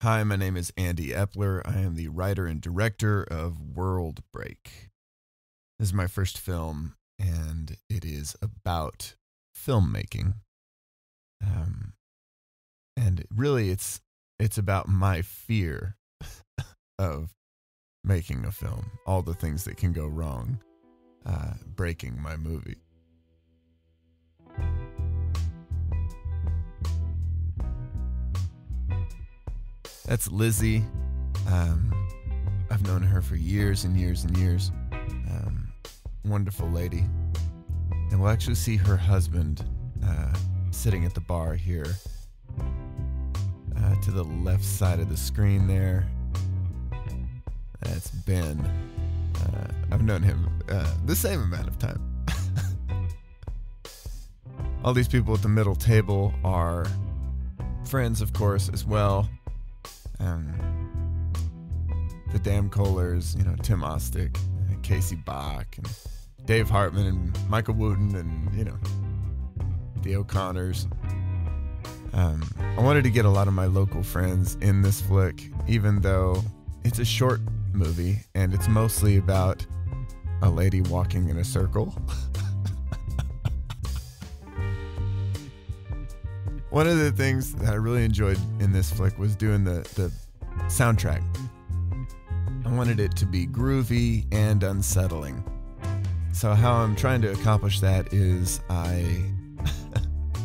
Hi, my name is Andy Eppler. I am the writer and director of World Break. This is my first film, and it is about filmmaking. And really, it's about my fear of making a film, all the things that can go wrong, breaking my movie. That's Lizzie. I've known her for years and years and years. Wonderful lady. And we'll actually see her husband sitting at the bar here to the left side of the screen there. That's Ben. I've known him the same amount of time. All these people at the middle table are friends, of course, as well. The Dam Kohlers, Tim Ostick, and Casey Bach, and Dave Hartman, and Michael Wooten, and, the O'Connors. I wanted to get a lot of my local friends in this flick, even though it's a short movie, and it's mostly about a lady walking in a circle. One of the things that I really enjoyed in this flick was doing the soundtrack. I wanted it to be groovy and unsettling. So how I'm trying to accomplish that is I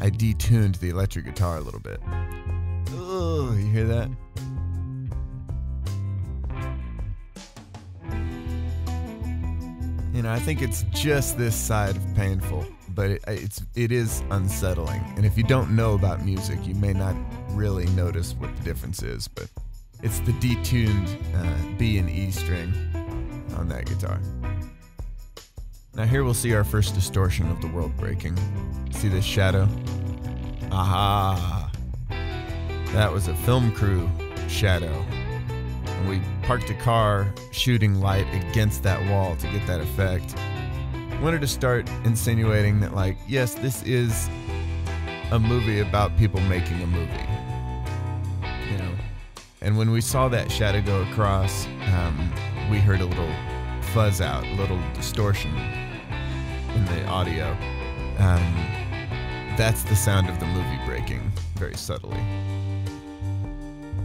detuned the electric guitar a little bit. Oh, you hear that? I think it's just this side of painful, but it is unsettling. And if you don't know about music, you may not really notice what the difference is, but it's the detuned B and E string on that guitar. Now here we'll see our first distortion of the world breaking. See this shadow? Aha! That was a film crew shadow. And we parked a car shooting light against that wall to get that effect. Wanted to start insinuating that, yes, this is a movie about people making a movie. And when we saw that shadow go across, we heard a little fuzz out, a little distortion in the audio. That's the sound of the movie breaking, very subtly.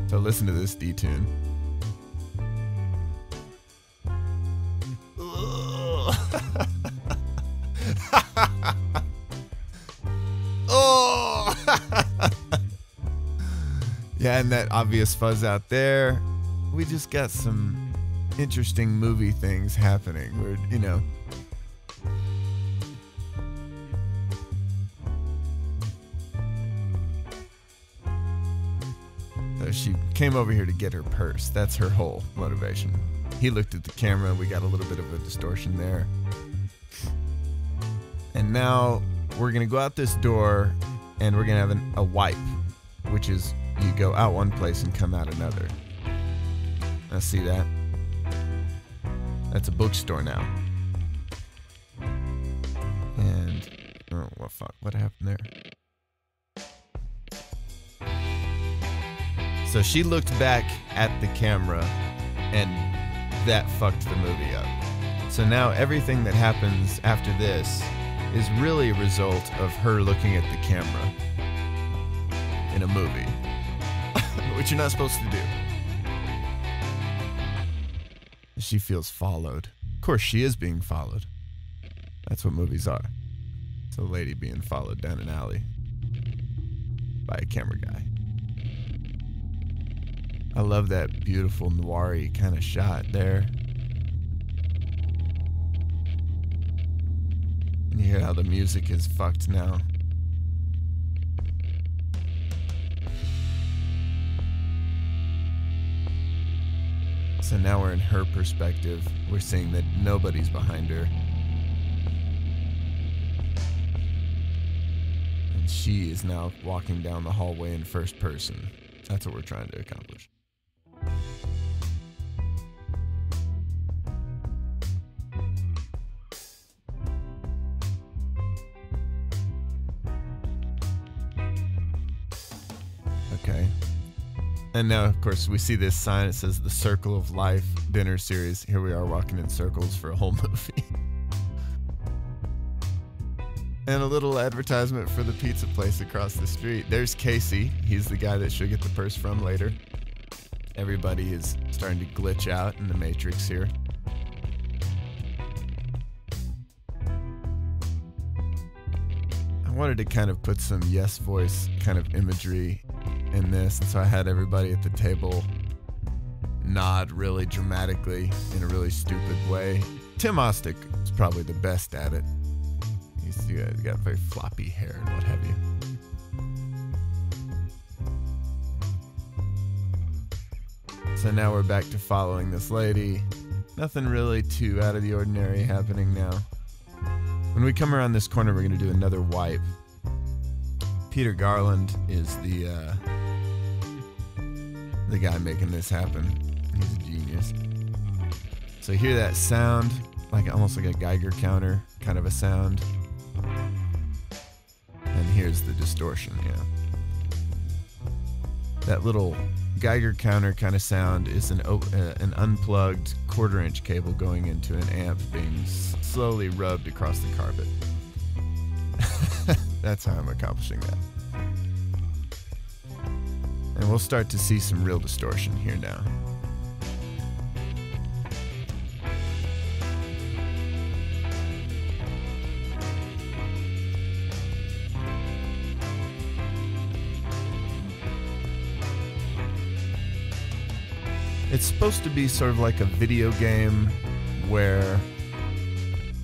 So listen to this detune. Oh! Yeah, and that obvious fuzz out there. We just got some interesting movie things happening. We're, So she came over here to get her purse. That's her whole motivation. He looked at the camera. We got a little bit of a distortion there. And now we're going to go out this door and we're going to have a wipe, which is you go out one place and come out another. Now see that? That's a bookstore now. And, oh, well, fuck, what happened there? So she looked back at the camera and that fucked the movie up. So now everything that happens after this is really a result of her looking at the camera in a movie, which you're not supposed to do. She feels followed. Of course, she is being followed. That's what movies are. It's a lady being followed down an alley by a camera guy. I love that beautiful noir-y kind of shot there. And you hear how the music is fucked now. So now we're in her perspective. We're seeing that nobody's behind her. And she is now walking down the hallway in first person. That's what we're trying to accomplish. Okay. And now, of course, we see this sign. It says the Circle of Life dinner series. Here we are walking in circles for a whole movie. And a little advertisement for the pizza place across the street. There's Casey. He's the guy that she'll get the purse from later. Everybody is starting to glitch out in the Matrix here. I wanted to kind of put some yes voice kind of imagery in this, and so I had everybody at the table nod really dramatically in a really stupid way. Tim Ostick is probably the best at it. He's got very floppy hair and what have you. So now we're back to following this lady. Nothing really too out of the ordinary happening now. When we come around this corner, we're going to do another wipe. Peter Garland is the guy making this happen. He's a genius. So hear that sound, almost like a Geiger counter kind of a sound. And here's the distortion, That little Geiger counter kind of sound is an unplugged 1/4-inch cable going into an amp being slowly rubbed across the carpet. That's how I'm accomplishing that. And we'll start to see some real distortion here now. It's supposed to be sort of like a video game where,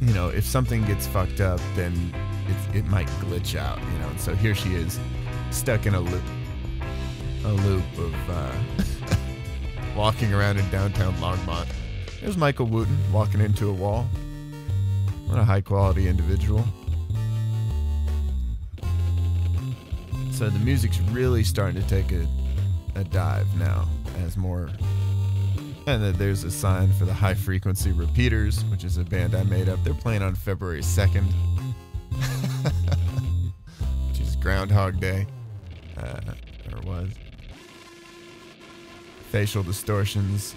if something gets fucked up, then it might glitch out, And so here she is, stuck in a loop of walking around in downtown Longmont. There's Michael Wooten walking into a wall. What a high-quality individual. So the music's really starting to take a dive now as more. And then there's a sign for the High Frequency Repeaters, which is a band I made up. They're playing on February 2nd, which is Groundhog Day, or was. Facial distortions.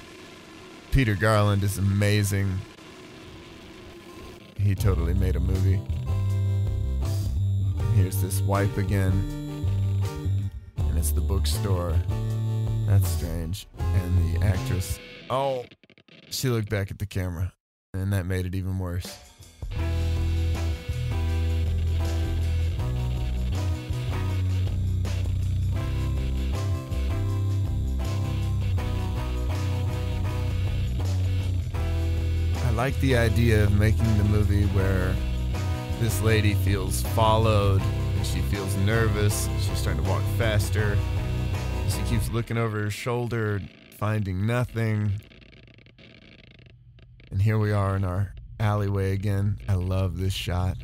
Peter Garland is amazing. He totally made a movie. Here's this wipe again, and it's the bookstore. That's strange. And the actress, she looked back at the camera, and that made it even worse. I like the idea of making the movie where this lady feels followed, and she feels nervous. She's starting to walk faster. She keeps looking over her shoulder, finding nothing. And here we are in our alleyway again. I love this shot.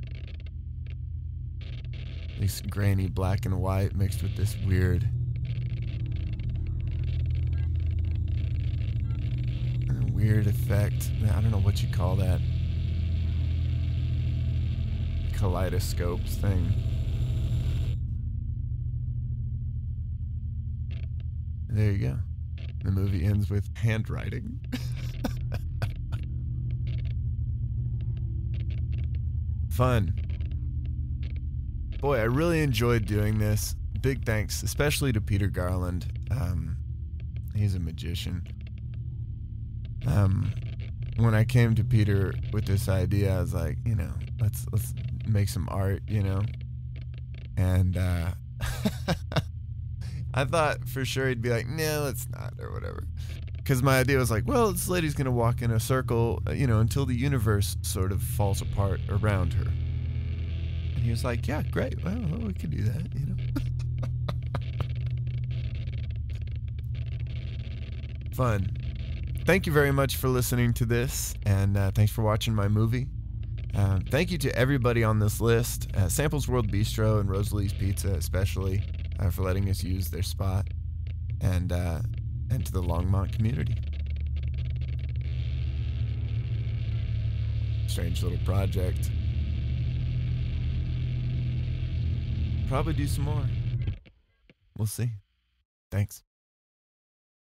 This grainy black and white mixed with this weird effect. I don't know what you call that. Kaleidoscope thing. There you go. The movie ends with handwriting. Fun. Boy, I really enjoyed doing this. Big thanks, especially to Peter Garland. He's a magician. When I came to Peter with this idea, I was like, let's make some art, And I thought for sure he'd be like, no, it's not, or whatever. Because my idea was like, well, this lady's going to walk in a circle, until the universe sort of falls apart around her. And he was like, yeah, great. Well, we could do that, Fun. Thank you very much for listening to this, and thanks for watching my movie. Thank you to everybody on this list, Samples World Bistro and Rosalie's Pizza especially, for letting us use their spot, and to the Longmont community. Strange little project. Probably do some more. We'll see. Thanks.